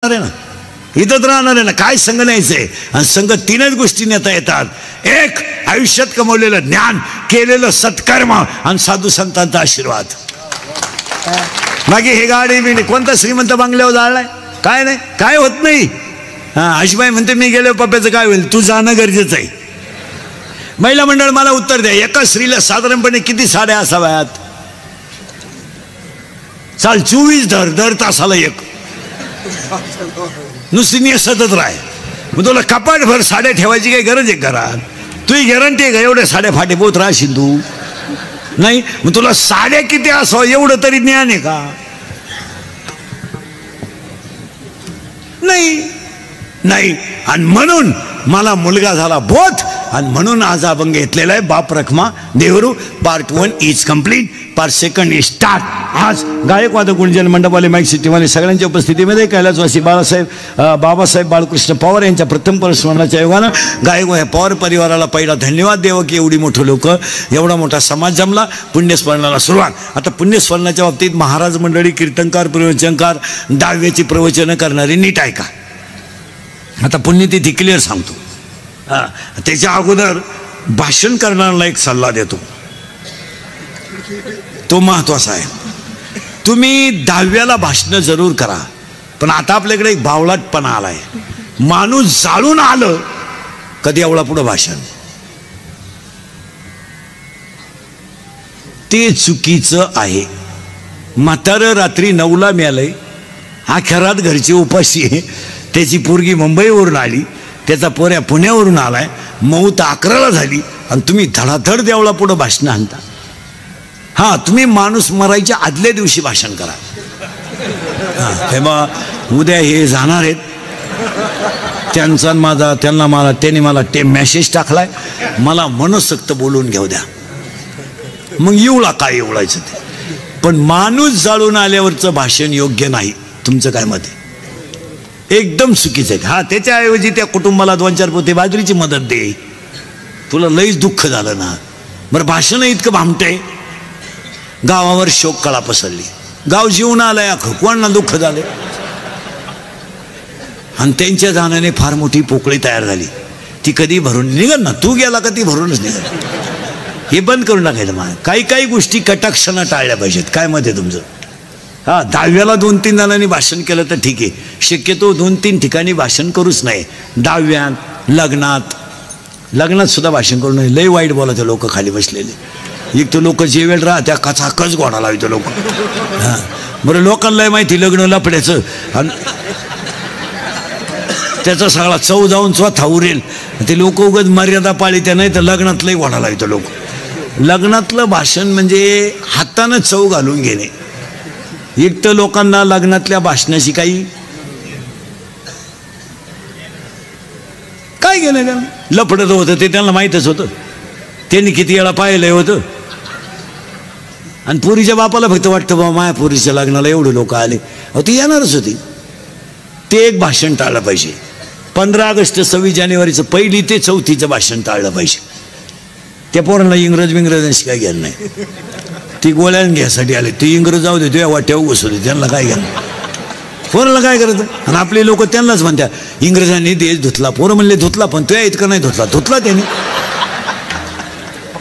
आहे ना, इथंच राहणार आहे ना, काय संघ न्यायचंय. आणि संघ तीनच गोष्टी नेता येतात. एक, आयुष्यात कमवलेलं ज्ञान, केलेलं सत्कर्म आणि साधू संतांचा आशीर्वाद. बाकी हे गाडी बिडी कोणता श्रीमंत बांगल्यावर जाळलाय काय नाही, काय होत नाही. आशुबाई म्हणते मी गेलो पप्प्याचं काय होईल, तू जाणं गरजेचं आहे. महिला मंडळ मला उत्तर द्या, एका स्त्रीला साधारणपणे किती साड्या असाव्यात? चाल 24 दर तासाला एक, नुसती नेसतच राह. मग तुला कपाटभर साड्या ठेवायची काही गरज आहे घरात? तुझी गॅरंटी आहे का एवढ्या साड्या फाटे पोत राहशील तू? नाही. मग तुला साड्या किती असावं एवढं तरी ज्ञान आहे का? नाही नाही. आणि म्हणून मला मुलगा झाला बोध, आणि म्हणून आज अभंग घेतलेला आहे. बाप रखमा देवरू part 1 is complete, part 2 is start. आज गायकवाद गुंजन मंडपवाले माईक सिटीवाले सगळ्यांच्या उपस्थितीमध्ये कैलासवासी बाबासाहेब बाळकृष्ण पवार यांच्या प्रथम परस्मरणाच्या योगानं गायक पवार परिवाराला पहिला धन्यवाद द्यावं की एवढी मोठं लोक, एवढा मोठा समाज जमला. पुण्यस्मरणाला सुरुवात. आता पुण्यस्मरणाच्या बाबतीत महाराज मंडळी, कीर्तनकार, प्रवचनकार, दहाव्याची प्रवचनं करणारी नीट ऐका. आता पुण्यतिथी क्लिअर सांगतो. त्याच्या अगोदर भाषण करणाऱ्याला एक सल्ला देतो, तो महत्वाचा आहे. तुम्ही 10व्याला भाषण जरूर करा, पण आता आपल्याकडे एक बावळटपणा आलाय. माणूस जाळून आलं कधी एवढा पुढं भाषण, ते चुकीचं आहे. म्हातारं रात्री 9ला मिळालंय, अखेरात घरची उपाशी आहे, त्याची पोरगी मुंबईवरून आली, त्याचा पोऱ्या पुण्यावरून आलाय, मौत 11ला झाली, आणि तुम्ही धडाधड देवळा पुढं भाषण आणता. हा, तुम्ही माणूस मरायच्या आदल्या दिवशी भाषण करा. हे बा उद्या हे जाणार आहेत, त्यांचा माझा, त्यांनी मला ते मेसेज टाकलाय, मला मनसोक्त बोलून घेऊ द्या. मग येऊला काय एवढायचं ते. पण माणूस जाळून आल्यावरचं भाषण योग्य नाही. तुमचं काय मत आहे? एकदम चुकीचं आहे. हा, त्याच्याऐवजी त्या कुटुंबाला 2-4 पोते बाजरीची मदत दे. तुला लईच दुःख झालं ना. बरं, भाषण इतकं भामटंय, गावावर शोक कळा पसरली, गाव जीवन आलंय, कोणाला दुःख झाले. आणि त्यांच्या जाण्याने फार मोठी पोकळी तयार झाली. ती कधी भरून निघल ना, तू गेला का ती भरूनच निघल. हे बंद करून टाकायचं. मला काही गोष्टी कटाक्षानं टाळल्या पाहिजेत. काय मत आहे तुमचं? हा, 10व्याला 2-3 जणांनी भाषण केलं तर ठीक आहे. शक्यतो 2-3 ठिकाणी भाषण करूच नाही. 10व्यात, लग्नात सुद्धा भाषण करू नये. लय वाईट बोलायचं लोक खाली बसलेले. एक तर लोक जेवेल राहत्या कचाकच गोडा लावतो लोक. हां, बरं, लोकांना माहिती लग्न लफड्याचं, आणि त्याचा सगळा चव जाऊन स्वतः उरेल. ते लोक उगाच मर्यादा पाळीत्या, नाही तर लग्नातलंही गोडा लावतो लोक. लग्नातलं भाषण म्हणजे हातानं चव घालून घेणे. एक तर लोकांना लग्नातल्या भाषणाशी काही काय घेणं का? लफडत होतं ते त्यांना माहीतच होतं. त्यांनी किती वेळा पाहिलंय होतं. आणि पोरीच्या बापाला फक्त वाटतं बाबा माया पोरीच्या लग्नाला एवढे लोक आले, अहो ती येणारच होती. ते एक भाषण टाळलं पाहिजे. 15 ऑगस्ट 26 जानेवारीचं 1 ते 4 भाषण टाळलं पाहिजे. त्या पोरांना इंग्रजांशी काय घ्यायला नाही. ती गोळ्यान घ्यायसाठी आले, ते इंग्रज जाऊ दे, तुझ्या वाट्यावर घुसवते, त्यांना काय घ्या. पोराला काय करायचं? आणि आपले लोक त्यांनाच म्हणतात इंग्रजांनी देश धुतला. पोरं म्हणले धुतला, पण तुझ्या इतकं नाही धुतला त्यांनी.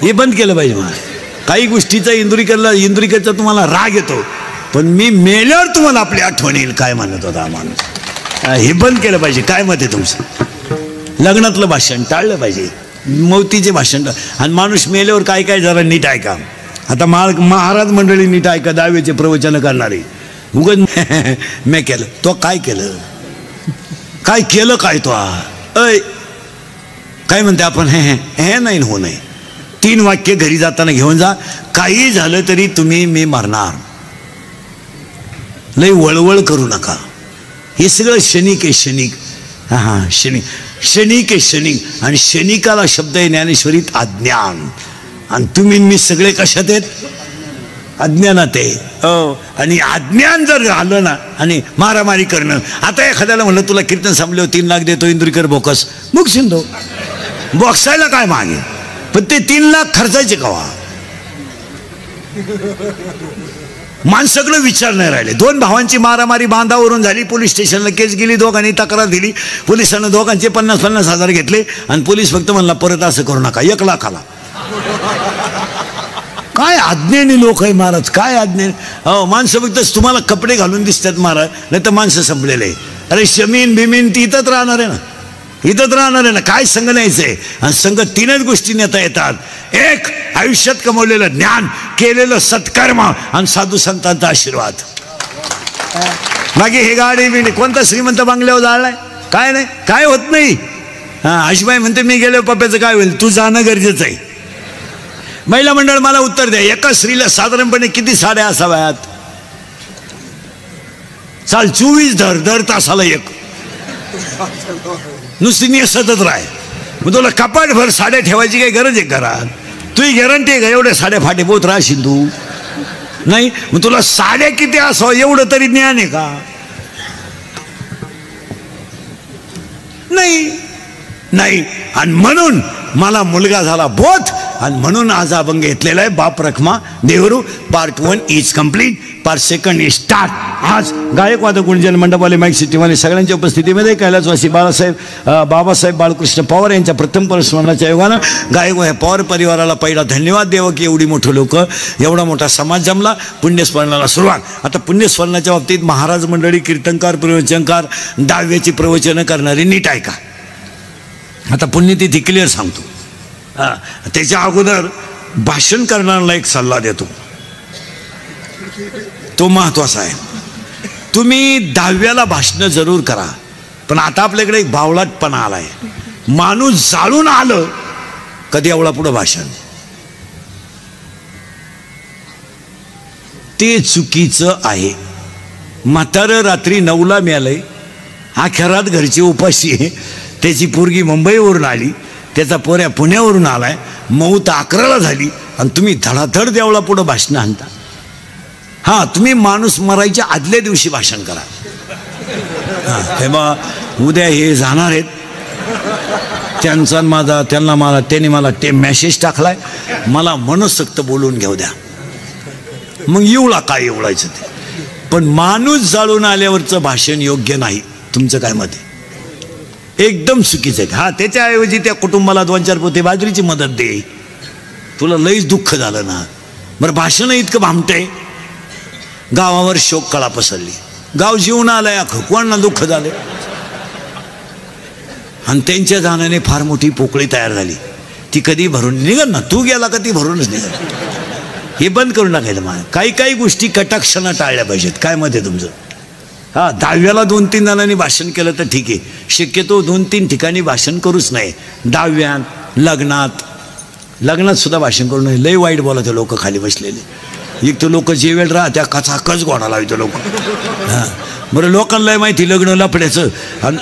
हे बंद केलं पाहिजे. मला काही गोष्टीचा इंदुरीकरचा तुम्हाला राग येतो, पण मी मेल्यावर तुम्हाला आपली आठवण येईल काय म्हणत होता माणूस. हे बंद केलं पाहिजे. काय मत आहे तुमचं? लग्नातलं भाषण टाळलं पाहिजे, मौतीचे भाषण. आणि माणूस मेल्यावर काय जरा नीट ऐका. आता महाराज मंडळी नीट ऐका. 10व्याचे प्रवचन करणारे उगत मी केलं, तो काय केलं काय तो अय काय म्हणते आपण? हे नाही हो नाही. 3 वाक्य घरी जाताना घेऊन जा. काही झालं तरी तुम्ही मी मरणार. लय वळवळ करू नका. हे सगळं क्षणिक आहे, क्षणिक. हां, क्षणिक आहे, क्षणिक. आणि क्षणिकाला शब्द आहे ज्ञानेश्वरीत अज्ञान. आणि तुम्ही मी सगळे कशात आहेत? अज्ञानात आहे. हो, आणि अज्ञान जर आलं ना, आणि मारामारी करणं. आता एखाद्याला म्हणलं तुला कीर्तन संपल्यावर 3 लाख देतो इंदुरीकर बोकस, मग शिंदो बॉक्सायला काय मागे. पण ते 3 लाख खर्चायचे कवा? माणसाकडे विचार नाही राहिले. दोन भावांची मारामारी बांधावरून झाली, पोलीस स्टेशनला केस गेली, दोघांनी तक्रार दिली, पोलिसांना दोघांचे 50,000 घेतले आणि पोलीस फक्त म्हणला परत असं करू नका, 1 लाखाला. काय अज्ञानी लोक आहे महाराज, काय अज्ञानी. हो, माणसं फक्त तुम्हाला कपडे घालून दिसतात महाराज, नाही तर माणसं संपलेले. अरे शमीन बिमीन ती इथंच राहणार आहे ना, इथंच राहणार आहे ना. काय संघ न्यायचंय? आणि संघ 3च गोष्टी नेता येतात. एक, आयुष्यात कमवलेलं ज्ञान, केलेलं सत्कर्म आणि साधू संतांचा आशीर्वाद. बाकी हे गाडी बिडी कोणता श्रीमंत बांगल्यावर जाळलाय? काय नाही, काय होत नाही. आशबाई म्हणते मी गेलो पप्प्याचं काय होईल, तू जाणं गरजेचं आहे. महिला मंडळ मला उत्तर द्या, एका स्त्रीला साधारणपणे किती साड्या असाव्यात? चाल 24 दर तासाला एक. नुसती नेसतच राह. मग तुला कपाटभर साड्या ठेवायची काही गरज आहे घरात? तुझी गॅरंटी आहे का एवढ्या साड्या फाटे पोत राहशील तू? नाही. मग तुला साड्या किती असावं एवढं तरी ज्ञान आहे का? नाही नाही. आणि म्हणून मला मुलगा झाला बोध, आणि म्हणून आज अभंग घेतलेला आहे. बाप रखमा देवरू part 1 is complete, part 2 is start. आज गायक वादक गुंजन मंडपवाले माईक सिटीवाले सगळ्यांच्या उपस्थितीमध्ये कैलासवासी बाबासाहेब बाळकृष्ण पवार यांच्या प्रथम परस्मरणाच्या योगानं गायक ह्या पवार परिवाराला पहिला धन्यवाद द्यावं की एवढी मोठं लोक, एवढा मोठा समाज जमला. पुण्यस्मरणाला सुरुवात. आता पुण्यस्मरणाच्या बाबतीत महाराज मंडळी, कीर्तनकार, प्रवचनकार, दहाव्याची प्रवचनं करणारी नीट ऐका. आता पुण्यतिथी क्लिअर सांगतो. त्याच्या अगोदर भाषण करणाऱ्याला एक सल्ला देतो, तो महत्वाचा आहे. तुम्ही 10व्याला भाषण जरूर करा, पण आता आपल्याकडे एक बावळटपणा आलाय. माणूस जाळून आलं कधी एवढा पुढं भाषण, ते चुकीचं आहे. म्हातारं रात्री 9ला मिळालंय, अखेरात घरची उपाशी आहे, त्याची पोरगी मुंबईवरून आली, त्याचा पोऱ्या पुण्यावरून आलाय, मौत 11ला झाली, आणि तुम्ही धडाधड देवळा पुढं भाषण आणता. तुम्ही माणूस मरायच्या आदल्या दिवशी भाषण करा. हे बा उद्या हे जाणार आहेत, त्यांचा माझा त्यांनी मला ते मेसेज टाकलाय, मला मनसक्त बोलून घेऊ द्या. मग एवढा काय एवढायचं ते. पण माणूस जाळून आल्यावरचं भाषण योग्य नाही. तुमचं काय मत आहे? एकदम चुकीचं आहे. त्याच्याऐवजी त्या कुटुंबाला 2-4 पोते बाजरीची मदत दे. तुला लईच दुःख झालं ना. बरं भाषण इतकं भामटंय, गावावर शोक कळा पसरली, गाव जीवन आलंय, कोणाला दुःख झालं. आणि त्यांच्या जाण्याने फार मोठी पोकळी तयार झाली. ती कधी भरून निघल ना, तू गेला का ती भरूनच निघल. हे बंद करून टाकायचं. मला काही गोष्टी कटाक्षानं टाळल्या पाहिजेत. काय मत आहे तुमचं? 10व्याला 2-3 जणांनी भाषण केलं तर ठीक आहे. शक्यतो 2-3 ठिकाणी भाषण करूच नाही. 10व्यात, लग्नात सुद्धा भाषण करू नये. लय वाईट बोलत लोक खाली बसलेले. एक तर लोक जेवेल त्या कचाकच घोडा लावतो लोक. बरं लोकांना माहिती लग्न लफड्याचं, आणि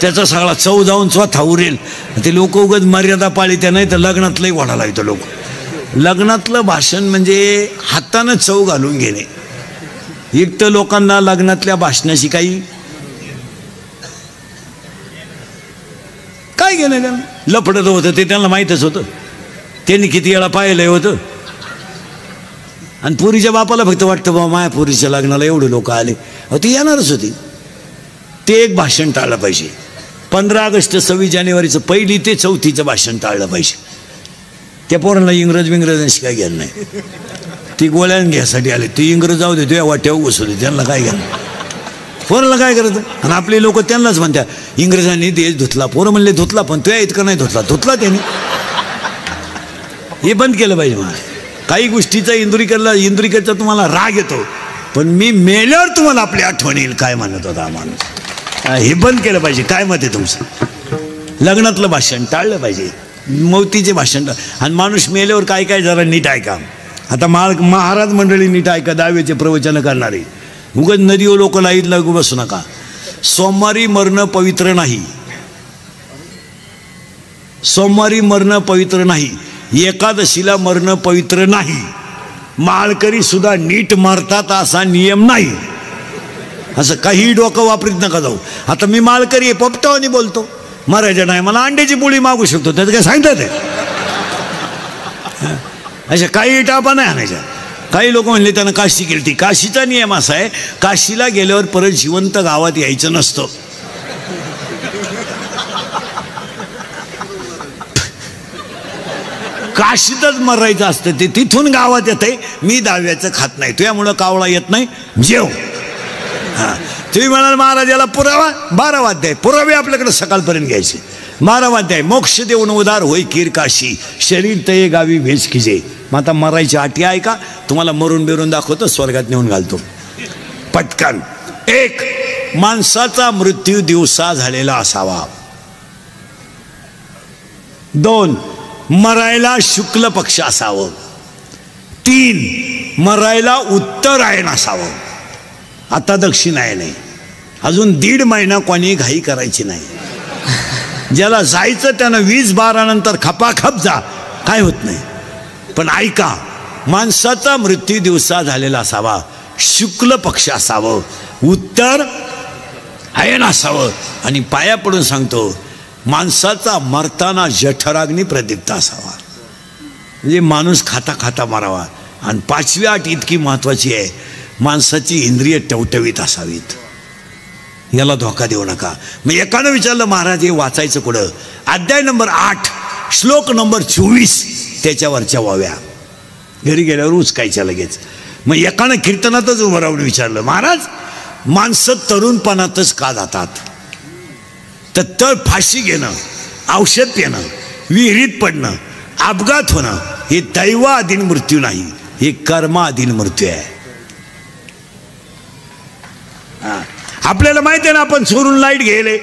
त्याचा सगळा चव जाऊन स्वतः उरेल. ते लोक उगाच मर्यादा पाळी त्या, नाही तर लग्नातलंही घोडा लावतो लोक. लग्नातलं भाषण म्हणजे हातानं चव घालून घेणे. एक तर लोकांना लग्नातल्या भाषणाशी काही काय गेलं, त्यांना लफडत होतं ते त्यांना माहीतच होतं. त्यांनी किती वेळा पाहिलंय होतं. आणि पोरीच्या बापाला फक्त वाटतं बाबा माया पोरीच्या लग्नाला एवढे लोक आले, ती येणारच होती. ते एक भाषण टाळलं पाहिजे. 15 ऑगस्ट 26 जानेवारीचं 1 ते 4थीचं भाषण टाळलं पाहिजे. त्या पोरांना इंग्रजांशी काय घ्यायला नाही. ती गोळ्यान घ्यायसाठी आले, ती इंग्रज जाऊ दे, तुझ्या वाट्यावर घुसवले, त्यांना काय घ्या. पोराला काय करायचं? आणि आपले लोक त्यांनाच म्हणतात इंग्रजांनी देश धुतला. पोरं म्हणले धुतला, पण तुझ्या इतकं नाही धुतला त्यांनी. हे बंद केलं पाहिजे. मला काही गोष्टीचा इंदुरीकरचा तुम्हाला राग येतो, पण मी मेल्यावर तुम्हाला आपली आठवण येईल काय म्हणत होता माणूस. हे बंद केलं पाहिजे. काय मत आहे तुमचं? लग्नातलं भाषण टाळलं पाहिजे, मौतीचे भाषण. आणि माणूस मेल्यावर काय काय जरा नीट ऐका. आता महाराज मंडळी नीट ऐका. 10व्याचे प्रवचन करणारे उगाच नदीवर लोक लाईत लागू बसू नका. सोमवारी मरणं पवित्र नाही. सोमवारी मरणं पवित्र नाही. एकादशीला मरणं पवित्र नाही. माळकरी सुद्धा नीट मरतात असा नियम नाही. असं काही डोकं वापरीत नका जाऊ. आता मी माळकरी आहे, पोपटावानी बोलतो. मरायचं नाही, मला अंड्याची पोळी मागू शकतो, त्याचं काय सांगतात ते. अशा काही टापा नाही आणायच्या. काही लोक म्हणले त्यानं काशी केली ती. काशीचा नियम असा आहे, काशीला गेल्यावर परत जिवंत गावात यायचं नसतं. काशीतच मरायचं असतं, ते तिथून गावात येते. मी दहाव्याचं खात नाही, तुझ्यामुळं कावळा येत नाही, जेव. हां, तुम्ही म्हणाल महाराजाला पुरावा, 12 अध्याय पुरावे आपल्याकडे सकाळपर्यंत घ्यायचे. 12 अध्याय, मोक्ष देऊन उदार होई कीर काशी, शरीर तये गावी भेज खिजे. मग आता मरायची अटी आहे का? तुम्हाला मरून बिरून दाखवतो, स्वर्गात नेऊन घालतो पटकन. 1, माणसाचा मृत्यू दिवसा झालेला असावा. 2, मरायला शुक्ल पक्ष असावं. 3, मरायला उत्तरायण असावं. आता दक्षिणायन आहे, अजून 1.5 महिना कोणी घाई करायची नाही. ज्याला जायचं त्यानं 20-12 नंतर खपाखप जा, काय होत नाही. पण ऐका, माणसाचा मृत्यू दिवसा झालेला असावा, शुक्ल पक्ष असावं, उत्तर आयन असावं. आणि पाया पडून सांगतो, माणसाचा मरताना जठराग्नी प्रदीप्त असावा. म्हणजे माणूस खाता खाता मरावा. आणि 5वी अट इतकी महत्वाची आहे, माणसाची इंद्रिय टवटवीत असावीत. याला धोका देऊ नका. मग एकानं विचारलं, महाराज हे वाचायचं कुठं? अध्याय नंबर 8 श्लोक नंबर 24 त्याच्यावरच्या वाव्या घरी गेल्यावर उचकायच्या लगेच. मग एकानं कीर्तनातच उभं राहून विचारलं, महाराज माणसं तरुणपणातच का जातात? तर फाशी घेणं, औषध पिणं, विहिरीत पडणं, अपघात होणं हे दैवाधीन मृत्यू नाही, हे कर्माधीन मृत्यू आहे. आपल्याला माहिती आहे ना, आपण चोरून लाईट घ्यायले,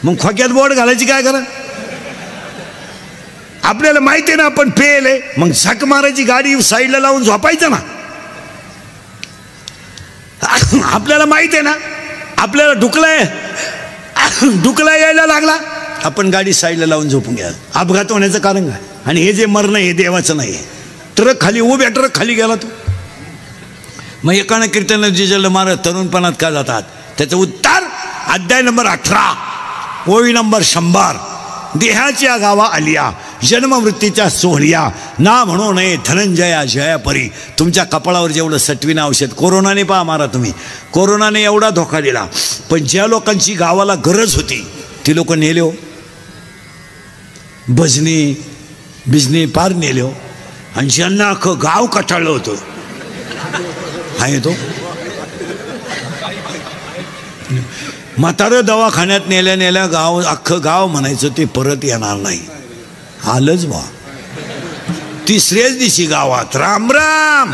मग खोक्यात बोर्ड घालायची काय करा? आपल्याला माहिती आहे ना, आपण पेले, मग झक मारायची, गाडी साईडला लावून झोपायचं ना. आपल्याला माहिती आहे ना, आपल्याला ढुकला यायला लागला, आपण गाडी साईडला लावून झोपून घ्या. अपघात होण्याचं कारण काय? आणि हे जे मरणं हे देवाचं नाही. ट्रक खाली उभ्या, ट्रक खाली गेला तो. मग एकानं कीर्तन जिजल महाराज तरुणपणात का जातात? त्याचं उत्तर अध्याय नंबर 18 ओळी नंबर 100. देहाच्या गावा आलिया, जन्म मृत्यूच्या सोहळ्या, ना म्हणू नये धनंजया जया परी. तुमच्या कपाळावर जेवढं सटवीनं औषध, कोरोनाने पहा मारा तुम्ही, कोरोनाने एवढा धोका दिला, पण ज्या लोकांची गावाला गरज होती ती लोक नेले हो. भजनी बिजनी पार नेले हो. आणि ज्यांना अख्खं गाव कटाळलं होतं, हा येतो म्हातारं दवाखान्यात नेल्या गाव, अख्खं गाव म्हणायचं ते परत येणार नाही. आलंच बा. 3ऱ्याच दिवशी गावात राम राम,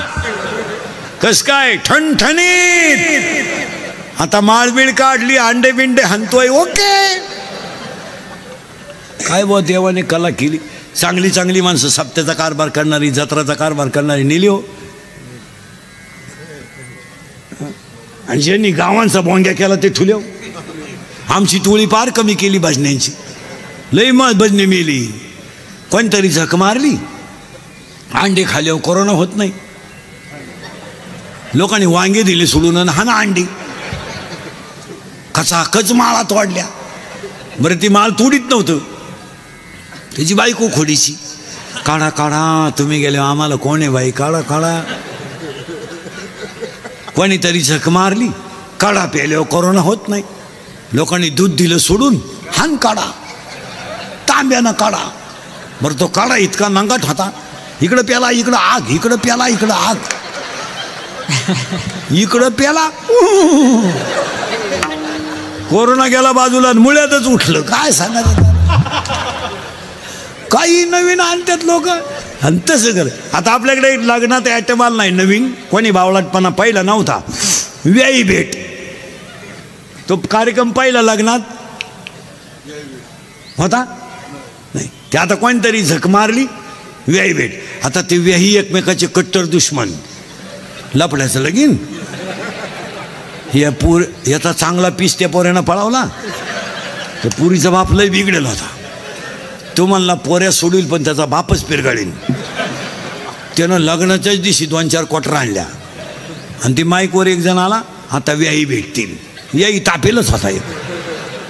कस काय ठणठणीत. आता माळबीळ काढली, अंडे बिंडे हाणतोय, ओके. काय बा, देवाने कला केली. चांगली चांगली माणसं, सप्त्याचा कारभार करणारी, जत्राचा कारभार करणारी नेली हो. आणि ज्यांनी गावांचा बोंग्या केला ते ठुल्या. आमची टोळी पार कमी केली भजन्यांची, लई मग भजने मेली. कोणतरी झक मारली, अंडे खाल्यावर कोरोना होत नाही. लोकांनी वांगे दिले सोडून, हा ना अंडी कचाकच माळा तोडल्या. बरं ती माळ तोडीत नव्हतं, त्याची बायको खोडीची. काढा काढा, तुम्ही गेले आम्हाला कोण आहे बाई, काढा काढा. कोणीतरी झक मारली, काढा प्यायल्यावर कोरोना होत नाही. लोकांनी दूध दिलं सोडून, हान काढा, तांब्यानं काढा. बरं तो काढा इतका नंगाट होता, इकडं प्याला इकडं आग, इकडं प्याला इकडं आग, इकडं प्याला. कोरोना गेला बाजूला, मुळ्यातच उठलं. काय सांगायचं, काही नवीन आणतात लोक. आणि तसं कर. आता आपल्याकडे लग्नात आयटम आला नाही नवीन, कोणी बावळटपणा पहिला नव्हता. व्याई भेट, तो कार्यक्रम पहिला लग्नात होता नाही. ते आता कोणतरी झक मारली, व्याई भेट. आता ते व्याही एकमेकाचे कट्टर दुश्मन, लपड्याचं लगीन. याचा चांगला पीस त्या पोऱ्यानं पळावला, तर पुरीचा बाप लय बिघडेला होता. तो म्हणला पोऱ्या सोडील, पण त्याचा बापच पिरगाळीन. त्यानं लग्नाच्याच दिवशी 2-4 क्वार्टर आणल्या. आणि ती माईकवर एक जण आला, आता व्याही भेटतील. याही तापेलच होता.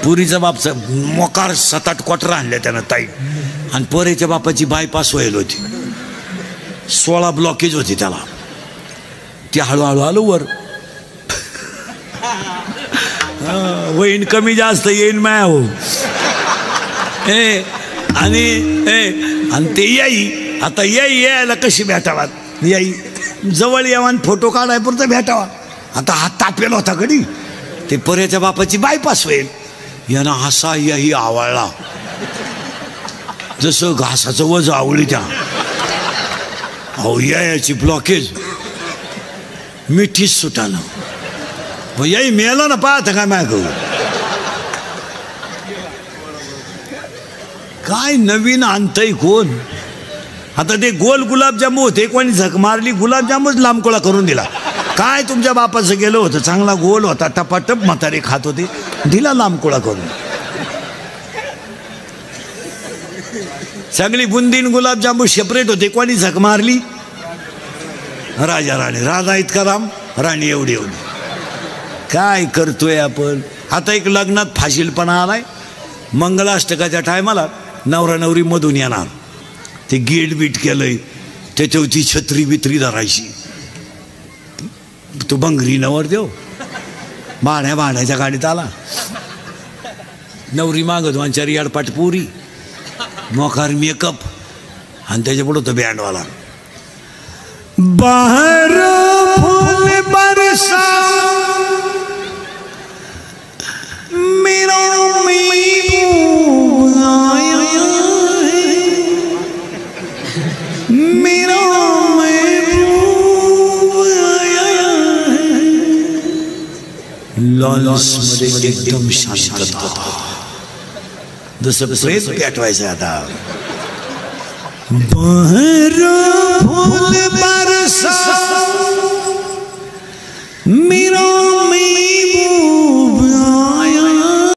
पुरीचा बापचा मोकार 7-8 क्वार्टर आणल्या त्यानं ताई. आणि पोऱ्याच्या बापाची बायपास व्हायला होती. 16 ब्लॉकेज होती त्याला. ते हळूहळू आलो वर. वहीन कमी जास्त येईन माया हो. आणि ते याई आता यायला कशी भेटावात याई जवळ यावा आणि फोटो काढाय पुरतं भेटावा. आता हात तापेल होता कधी ते पर्याच्या बापाची बायपास होईल. यानं असा याही आवळला जसं घासाचं वज आवळी त्या. अहो याची ब्लॉकेज मिठीच सुटानं. मग याही मेला ना पाहता काय माग काय नवीन आणतंय कोण. आता ते गोल गुलाबजामू होते कोणी झक मारली गुलाबजामूच लांबकोळा करून दिला. काय तुमच्या बापाचं गेलं होतं चांगला गोल होता टपाटप म्हातारे खात होते दिला लांबकोळा करून. सगळी बुंदीन गुलाबजामू सेपरेट होते कोणी झक मारली. राजा राणी राजा इतका राम राणी एवढी एवढी. काय करतोय आपण. आता एक लग्नात फाशीलपणा आलाय. मंगलाष्टकाच्या टायमाला नवरा नवरी मधून येणार ते गेट बीट केलंय त्याच्यावरती छत्री बित्री धरायची. तो बंगरी नवर देव भाड्याच्या गाडीत आला. नवरी मागत वांचारी याडपाट पुरी मोकार मेकअप आणि त्याच्या पुढं तो बँडवाला. बाहर फूल बरसा मेरा महबूब आया मेरा महबूब आया. लॉन्समध्ये एकदम शांतता जसं प्रेम पेटवायचं. आता बाहर फूल बरसा मेरा